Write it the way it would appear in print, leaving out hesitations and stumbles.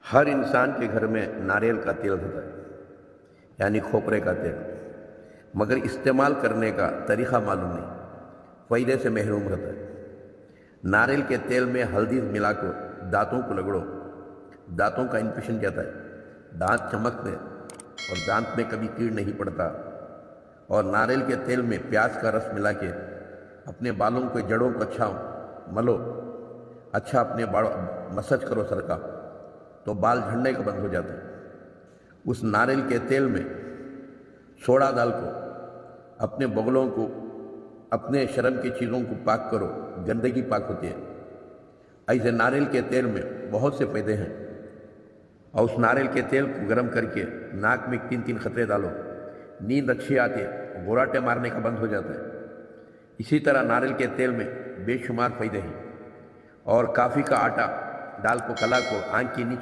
ہر انسان کے گھر میں ناریل کا تیل ہوتا ہے، یعنی کھوپرے کا تیل، مگر استعمال کرنے کا طریقہ معلوم نہیں، فائدے سے محروم رہتا ہے۔ ناریل کے تیل میں ہلدی ملا کر دانتوں کو رگڑو، دانتوں کا انفیکشن جاتا ہے، دانت چمکتے اور دانت میں کبھی کیڑ نہیں پڑتا۔ اور ناریل کے تیل میں پیاز کا رس ملا کے اپنے بالوں کے جڑوں کو اچھا ملو، اچھا اپنے مسج کرو سر کا، تو بال جھڑنے کا بند ہو جاتا ہے۔ اس ناریل کے تیل میں سوڈا ڈال کو اپنے بغلوں کو، اپنے شرم کی چیزوں کو پاک کرو، گندگی پاک ہوتی ہے۔ ایسے ناریل کے تیل میں بہت سے فائدے ہیں، اور اس ناریل کے تیل کو گرم کر کے ناک میں 3 قطرے ڈالو، نیند اچھی آتی ہے، گوراٹے مارنے کا بند ہو جاتا ہے۔ اسی طرح ناریل کے تیل میں بے شمار فائدے ہیں۔ اور کافی کا آٹا ڈال کو کلا کو آنکھ کے نیچے